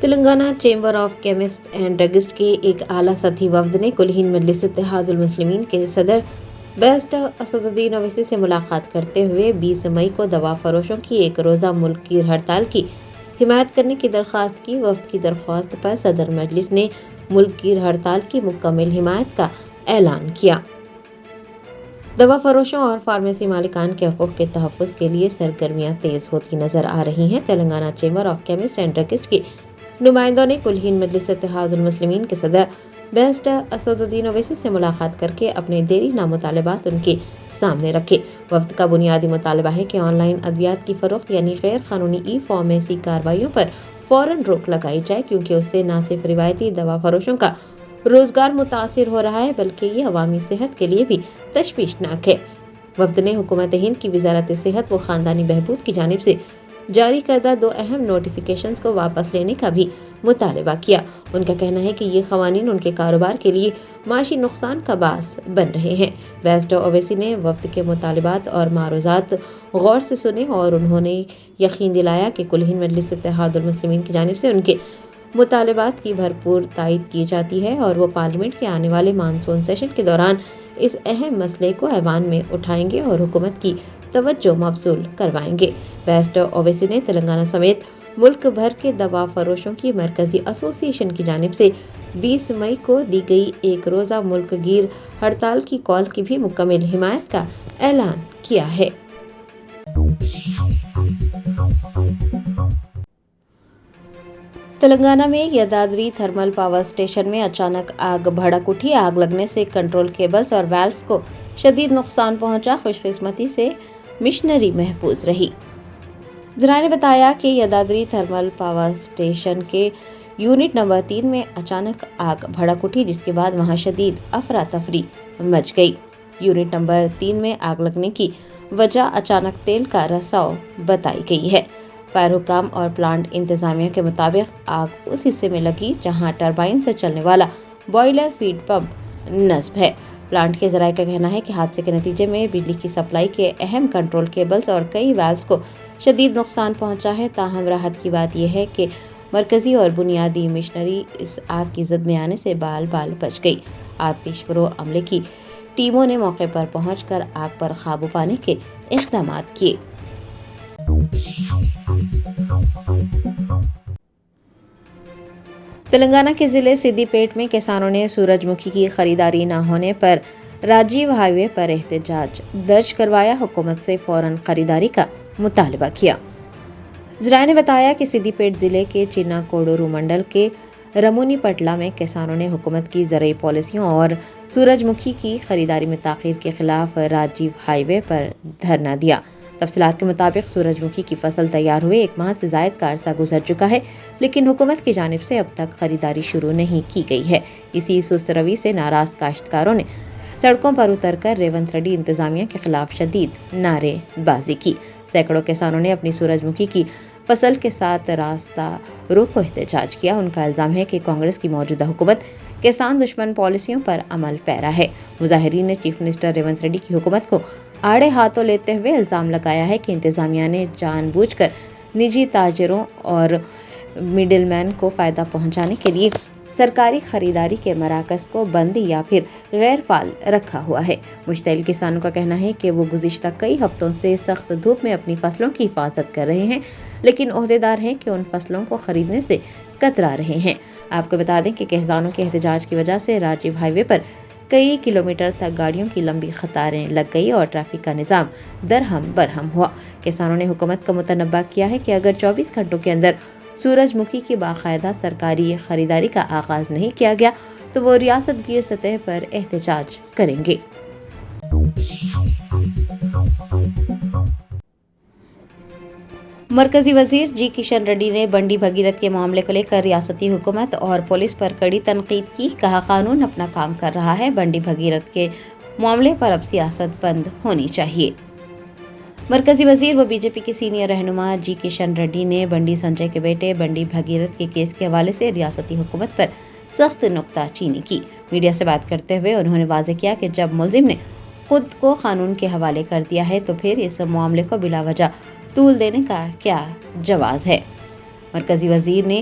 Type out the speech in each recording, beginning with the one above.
Telangana chamber of chemist and druggist کے ایک اعلیٰ سطحی وفد نے کل ہند مجلس اتحاد المسلمین کے صدر بیرسٹر اسد الدین اویسی سے ملاقات کرتے ہوئے 20 مئی کو دوا فروشوں کی ایک روزہ ملک گیر ہڑتال کی حمایت کرنے کی درخواست کی۔ وفد کی درخواست پر صدر مجلس نے ملک گیر ہڑتال کی مکمل حمایت کا اعلان کیا۔ دوا فروشوں اور فارمیسی مالکان کے حقوق کے تحفظ کے لیے سرگرمیاں تیز ہوتی نظر آ رہی ہیں۔ Telangana chamber of chemist and druggist کے نمائندوں نے کل ہند مجلس اتحاد المسلمین کے صدر بیرسٹر اسد الدین اویسی سے ملاقات کر کے اپنے دیرینہ مطالبات ان کے سامنے رکھے۔ وفد کا بنیادی مطالبہ ہے کہ آن لائن ادویات کی فروخت یعنی غیر قانونی ای فارمیسی کارروائیوں پر فوراً روک لگائی جائے، کیونکہ اس سے نہ صرف روایتی دوا فروشوں کا روزگار متاثر ہو رہا ہے بلکہ یہ عوامی صحت کے لیے بھی تشویشناک ہے۔ وفد نے حکومت ہند کی وزارت صحت و خاندانی بہبود کی جانب سے جاری کردہ 2 اہم نوٹیفیکیشنز کو واپس لینے کا بھی مطالبہ کیا۔ ان کا کہنا ہے کہ یہ قوانین ان کے کاروبار کے لیے معاشی نقصان کا باعث بن رہے ہیں۔ بیرسٹر اویسی نے وفد کے مطالبات اور معروضات غور سے سنے اور انہوں نے یقین دلایا کہ کل ہند مجلس اتحاد المسلمین کی جانب سے ان کے مطالبات کی بھرپور تائید کی جاتی ہے اور وہ پارلیمنٹ کے آنے والے مانسون سیشن کے دوران اس اہم مسئلے کو ایوان میں اٹھائیں گے اور حکومت کی توجہ مبذول کروائیں گے۔ بیرسٹر اویسی نے تلنگانہ سمیت ملک بھر کے دوا فروشوں کی مرکزی ایسوسی ایشن کی جانب سے 20 مئی کو دی گئی ایک روزہ ملک گیر ہڑتال کی کال کی بھی مکمل حمایت کا اعلان کیا ہے۔ تلنگانہ میں یدادری تھرمل پاور اسٹیشن میں اچانک آگ بھڑک اٹھی۔ آگ لگنے سے کنٹرول کیبلز اور ویلوز کو شدید نقصان پہنچا۔ خوش قسمتی سے مشنری محفوظ رہی۔ ذرائع نے بتایا کہ یدادری تھرمل پاور اسٹیشن کے یونٹ نمبر 3 میں اچانک آگ بھڑک اٹھی، جس کے بعد وہاں شدید افراتفری مچ گئی۔ یونٹ نمبر 3 میں آگ لگنے کی وجہ اچانک تیل کا رساؤ بتائی گئی ہے۔ فائر حکام اور پلانٹ انتظامیہ کے مطابق آگ اس حصے میں لگی جہاں ٹربائن سے چلنے والا بوائلر فیڈ پمپ نصب ہے۔ پلانٹ کے ذرائع کا کہنا ہے کہ حادثے کے نتیجے میں بجلی کی سپلائی کے اہم کنٹرول کیبلز اور کئی ویلوز کو شدید نقصان پہنچا ہے۔ تاہم راحت کی بات یہ ہے کہ مرکزی اور بنیادی مشنری اس آگ کی زد میں آنے سے بال بچ گئی۔ آتش پرو عملے کی ٹیموں نے موقع پر پہنچ کر آگ پر قابو پانے کے اقدامات کیے۔ تلنگانہ کے ضلع سدی پیٹ میں کسانوں نے سورج مکھی کی خریداری نہ ہونے پر راجیو ہائی وے پر احتجاج درج کروایا۔ حکومت سے فوراً خریداری کا مطالبہ کیا۔ ذرائع نے بتایا کہ سدی پیٹ ضلع کے چنا کوڈورو منڈل کے رمونی پٹلہ میں کسانوں نے حکومت کی زرعی پالیسیوں اور سورج مکھی کی خریداری میں تاخیر کے خلاف راجیو ہائی وے پر دھرنا دیا۔ تفصیلات کے مطابق سورج مکھی کی فصل تیار ہوئے 1 ماہ سے زائد کا عرصہ گزر چکا ہے، لیکن حکومت کی جانب سے اب تک خریداری شروع نہیں کی گئی ہے۔ اسی سست روی سے ناراض کاشتکاروں نے سڑکوں پر اتر کر ریونت ریڈی انتظامیہ کے خلاف شدید نعرے بازی کی۔ سینکڑوں کسانوں نے اپنی سورج مکھی کی فصل کے ساتھ راستہ روکو احتجاج کیا۔ ان کا الزام ہے کہ کانگریس کی موجودہ حکومت کسان دشمن پالیسیوں پر عمل پیرا ہے۔ مظاہرین نے چیف منسٹر ریونت ریڈی کی حکومت کو آڑے ہاتھوں لیتے ہوئے الزام لگایا ہے کہ انتظامیہ نے جان بوجھ کر نجی تاجروں اور مڈل مین کو فائدہ پہنچانے کے لیے سرکاری خریداری کے مراکز کو بند یا پھر غیر فعال رکھا ہوا ہے۔ مشتعل کسانوں کا کہنا ہے کہ وہ گزشتہ کئی ہفتوں سے سخت دھوپ میں اپنی فصلوں کی حفاظت کر رہے ہیں، لیکن عہدیدار ہیں کہ ان فصلوں کو خریدنے سے کترا رہے ہیں۔ آپ کو بتا دیں کہ کسانوں کے احتجاج کی وجہ سے راجیو ہائی وے پر کئی کلومیٹر تک گاڑیوں کی لمبی قطاریں لگ گئی اور ٹریفک کا نظام درہم برہم ہوا۔ کسانوں نے حکومت کا متنبہ کیا ہے کہ اگر 24 گھنٹوں کے اندر سورج مکھی کی باقاعدہ سرکاری خریداری کا آغاز نہیں کیا گیا تو وہ ریاست گیر سطح پر احتجاج کریں گے۔ مرکزی وزیر جی کشن ریڈی نے بنڈی بھگیرت کے معاملے کو لے کر ریاستی حکومت اور پولیس پر کڑی تنقید کی۔ کہا قانون اپنا کام کر رہا ہے، بنڈی بھگیرت کے معاملے پر اب سیاست بند ہونی چاہیے۔ مرکزی وزیر و بی جے پی کے سینئر رہنما جی کشن ریڈی نے بنڈی سنجے کے بیٹے بنڈی بھگیرت کے کیس کے حوالے سے ریاستی حکومت پر سخت نکتہ چینی کی۔ میڈیا سے بات کرتے ہوئے انہوں نے واضح کیا کہ جب ملزم نے خود کو قانون کے حوالے کر دیا ہے تو پھر اس معاملے کو بلا وجہ طول دینے کا کیا جواز ہے۔ مرکزی وزیر نے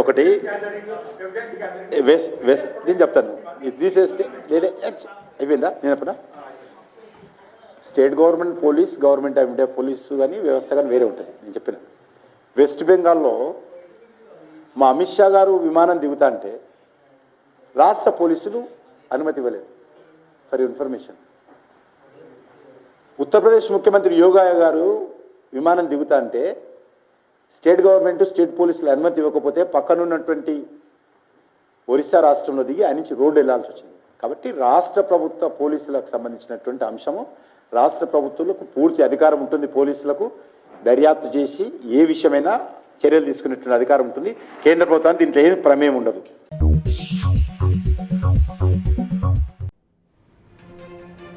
ఒకటి వెస్ట్ నేను చెప్తాను ఇది తీసేస్తే అయిపోయిందా నేను చెప్పనా స్టేట్ గవర్నమెంట్ పోలీస్ గవర్నమెంట్ అంటే పోలీసు కానీ వ్యవస్థ కానీ వేరే ఉంటుంది. నేను చెప్పిన వెస్ట్ బెంగాల్లో మా అమిత్ షా గారు విమానం దిగుతా అంటే రాష్ట్ర పోలీసులు అనుమతి ఇవ్వలేదు. ఫర్ ఇన్ఫర్మేషన్, ఉత్తరప్రదేశ్ ముఖ్యమంత్రి యోగా గారు విమానం దిగుతా అంటే స్టేట్ గవర్నమెంట్ స్టేట్ పోలీసులు అనుమతి ఇవ్వకపోతే పక్కనున్నటువంటి ఒరిస్సా రాష్ట్రంలో దిగి ఆయన నుంచి రోడ్డు వెళ్లాల్సి వచ్చింది. కాబట్టి రాష్ట్ర ప్రభుత్వ పోలీసులకు సంబంధించినటువంటి అంశము రాష్ట్ర ప్రభుత్వాలకు పూర్తి అధికారం ఉంటుంది. పోలీసులకు దర్యాప్తు చేసి ఏ విషయమైనా చర్యలు తీసుకునేటువంటి అధికారం ఉంటుంది. కేంద్ర ప్రభుత్వానికి దీంట్లో ఏం ప్రమేయం ఉండదు.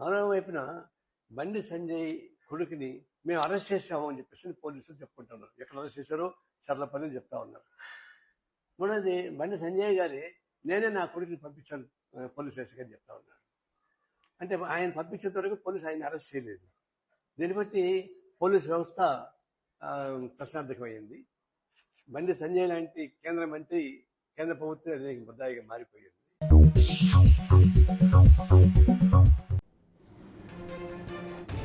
మరోవైపున బండి సంజయ్ కొడుకుని మేము అరెస్ట్ చేసాము అని చెప్పేసి పోలీసులు చెప్పుకుంటున్నారు. ఎక్కడ అరెస్ట్ చేశారో చర్లపల్లి చెప్తా ఉన్నారు. మూడోది బండి సంజయ్ గారి నేనే నా కొడుకుని పంపించాను పోలీస్ స్టేషన్కి అని చెప్తా ఉన్నాడు. అంటే ఆయన పంపించేంత వరకు పోలీసు ఆయన అరెస్ట్ చేయలేదు. దీన్ని బట్టి పోలీస్ వ్యవస్థ ప్రశ్నార్థకమైంది. బండి సంజయ్ లాంటి కేంద్ర మంత్రి కేంద్ర ప్రభుత్వం అనేక ముద్దాయిగా మారిపోయింది.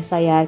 SIR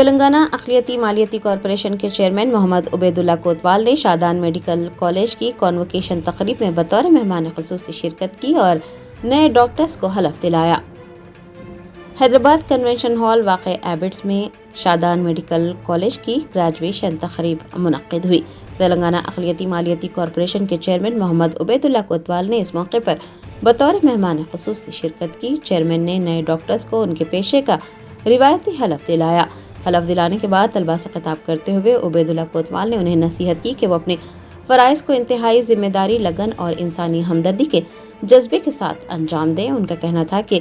تلنگانہ اقلیتی مالیاتی کارپوریشن کے چیئرمین محمد عبیداللہ کوتوال نے شادان میڈیکل کالج کی کانوکیشن تقریب میں بطور مہمان خصوصی شرکت کی اور نئے ڈاکٹرز کو حلف دلایا۔ حیدرآباد کنونشن ہال واقع ایبٹس میں شادان میڈیکل کالج کی گریجویشن تقریب منعقد ہوئی۔ تلنگانہ اقلیتی مالیاتی کارپوریشن کے چیئرمین محمد عبیداللہ کوتوال نے اس موقع پر بطور مہمان خصوصی شرکت کی۔ چیئرمین نے نئے ڈاکٹرز کو ان کے پیشے کا روایتی حلف دلایا۔ حلف دلانے کے بعد طلباء سے خطاب کرتے ہوئے عبیداللہ کوتوال نے انہیں نصیحت کی کہ وہ اپنے فرائض کو انتہائی ذمہ داری، لگن اور انسانی ہمدردی کے جذبے کے ساتھ انجام دیں۔ ان کا کہنا تھا کہ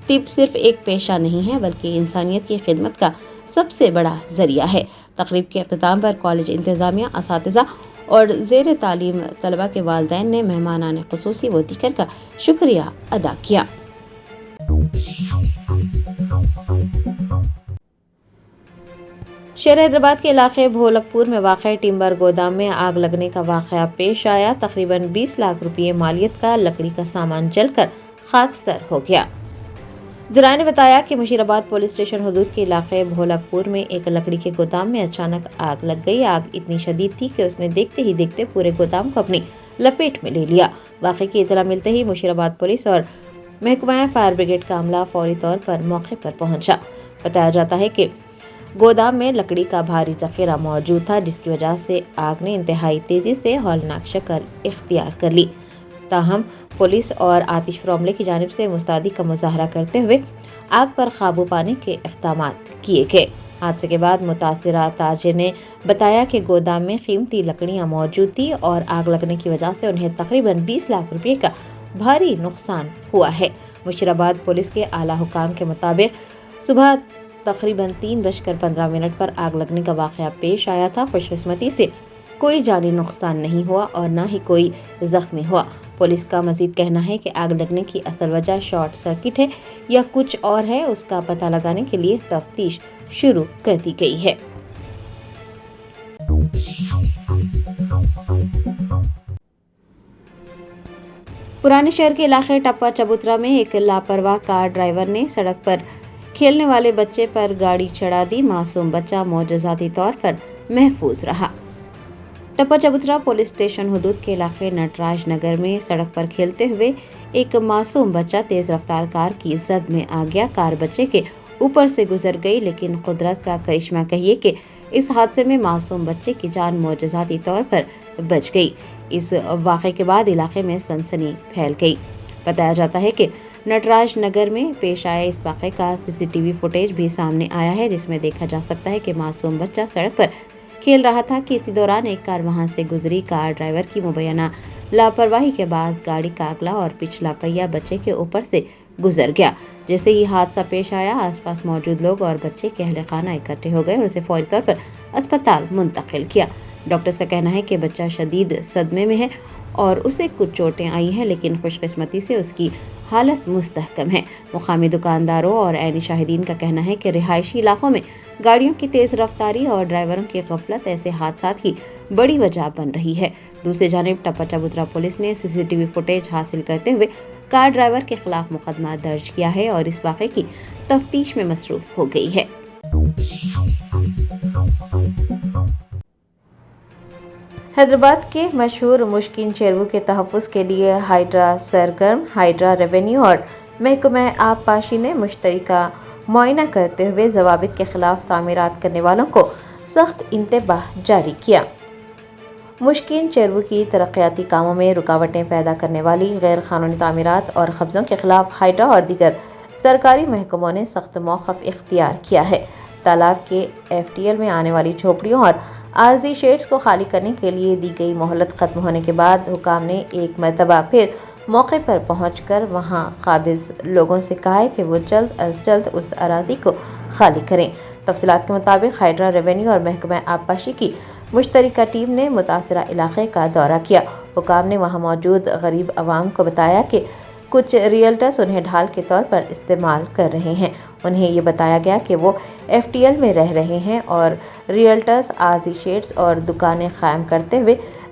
طب صرف ایک پیشہ نہیں ہے بلکہ انسانیت کی خدمت کا سب سے بڑا ذریعہ ہے۔ تقریب کے اختتام پر کالج انتظامیہ، اساتذہ اور زیر تعلیم طلباء کے والدین نے مہمانان خصوصی و دیگر کا شکریہ ادا کیا۔ شہر حیدرآباد کے علاقے بھولک پور میں واقع ٹمبر گودام میں آگ لگنے کا واقعہ پیش آیا۔ تقریباً 20 لاکھ روپے مالیت کا لکڑی کا سامان جل کر خاکستر ہو گیا۔ ذرائع نے بتایا کہ مشیر آباد پولیس اسٹیشن حدود کے علاقے بھولک پور میں ایک لکڑی کے گودام میں اچانک آگ لگ گئی۔ آگ اتنی شدید تھی کہ اس نے دیکھتے ہی دیکھتے پورے گودام کو اپنی لپیٹ میں لے لیا۔ واقعے کی اطلاع ملتے ہی مشیر آباد پولیس اور محکمہ فائر بریگیڈ کا عملہ فوری طور پر موقع پر پہنچا۔ بتایا جاتا ہے کہ گودام میں لکڑی کا بھاری ذخیرہ موجود تھا، جس کی وجہ سے آگ نے انتہائی تیزی سے ہولناک شکل اختیار کر لی۔ تاہم پولیس اور آتش فشاں عملے کی جانب سے مستعدی کا مظاہرہ کرتے ہوئے آگ پر قابو پانے کے اقدامات کیے گئے۔ حادثے کے بعد متاثرہ تاجر نے بتایا کہ گودام میں قیمتی لکڑیاں موجود تھیں اور آگ لگنے کی وجہ سے انہیں تقریباً 20 لاکھ روپے کا بھاری نقصان ہوا ہے۔ مشیر آباد پولیس کے اعلیٰ حکام کے مطابق صبح تقریباً 3:15 پر آگ لگنے کا واقعہ پیش آیا تھا۔ خوش قسمتی سے کوئی جانی نقصان نہیں ہوا اور نہ ہی کوئی زخمی ہوا۔ پولیس کا مزید کہنا ہے کہ آگ لگنے کی اصل وجہ شارٹ سرکٹ ہے یا کچھ اور ہے، اس کا پتہ لگانے کے لیے تفتیش شروع کر دی گئی ہے۔ پرانے شہر کے علاقے ٹپا چبوترا میں ایک لاپرواہ کار ڈرائیور نے سڑک پر کھیلنے والے بچے پر گاڑی چڑھا دی۔ معصوم بچہ معجزاتی طور پر محفوظ رہا۔ ٹپا چبوترا پولیس اسٹیشن حدود کے علاقے نٹراج نگر میں سڑک پر کھیلتے ہوئے ایک معصوم بچہ تیز رفتار کار کی زد میں آ گیا۔ کار بچے کے اوپر سے گزر گئی، لیکن قدرت کا کرشمہ کہیے کہ اس حادثے میں معصوم بچے کی جان معجزاتی طور پر بچ گئی۔ اس واقعے کے بعد علاقے میں سنسنی پھیل گئی۔ بتایا جاتا ہے کہ نٹراج نگر میں پیش آئے اس واقعے کا CCTV فوٹیج بھی سامنے آیا ہے، جس میں دیکھا جا سکتا ہے کہ معصوم بچہ سڑک پر کھیل رہا تھا کہ اسی دوران ایک کار وہاں سے گزری۔ کار ڈرائیور کی مبینہ لاپرواہی کے باعث گاڑی کا اگلا اور پچھلا پہیہ بچے کے اوپر سے گزر گیا۔ جیسے ہی حادثہ پیش آیا، آس پاس موجود لوگ اور بچے کے اہل خانہ اکٹھے ہو گئے اور اسے فوری طور پر اسپتال منتقل کیا۔ ڈاکٹرز کا کہنا ہے کہ بچہ شدید صدمے میں ہے اور اسے کچھ چوٹیں آئی ہیں، لیکن خوش قسمتی سے اس کی حالت مستحکم ہے۔ مقامی دکانداروں اور عینی شاہدین کا کہنا ہے کہ رہائشی علاقوں میں گاڑیوں کی تیز رفتاری اور ڈرائیوروں کی غفلت ایسے حادثات کی بڑی وجہ بن رہی ہے۔ دوسری جانب ٹپا چبوترا پولیس نے CCTV فوٹیج حاصل کرتے ہوئے کار ڈرائیور کے خلاف مقدمہ درج کیا ہے اور اس واقعے کی تفتیش میں مصروف ہو گئی ہے۔ حیدرآباد کے مشہور مشکین چیرو کے تحفظ کے لیے ہائیڈرا سرگرم۔ ہائیڈرا ریونیو اور محکمہ آب پاشی نے مشترکہ معائنہ کرتے ہوئے ضوابط کے خلاف تعمیرات کرنے والوں کو سخت انتباہ جاری کیا۔ مشکین چیرو کی ترقیاتی کاموں میں رکاوٹیں پیدا کرنے والی غیر قانونی تعمیرات اور قبضوں کے خلاف ہائیڈرا اور دیگر سرکاری محکموں نے سخت موقف اختیار کیا ہے۔ تالاب کے FTL میں آنے والی جھوپڑیوں اور عارضی شیڈز کو خالی کرنے کے لیے دی گئی مہلت ختم ہونے کے بعد حکام نے ایک مرتبہ پھر موقع پر پہنچ کر وہاں قابض لوگوں سے کہا ہے کہ وہ جلد از جلد اس اراضی کو خالی کریں۔ تفصیلات کے مطابق ہائیڈرا ریونیو اور محکمہ آب پاشی کی مشترکہ ٹیم نے متاثرہ علاقے کا دورہ کیا۔ حکام نے وہاں موجود غریب عوام کو بتایا کہ کچھ ریئلٹرز انہیں ڈھال کے طور پر استعمال کر رہے ہیں۔ انہیں یہ بتایا گیا کہ وہ FTL میں رہ رہے ہیں اور ریئلٹرز عارضی شیڈز اور دکانیں قائم کرتے ہوئے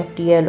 FTL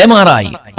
MRI,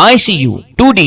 ICU, 2D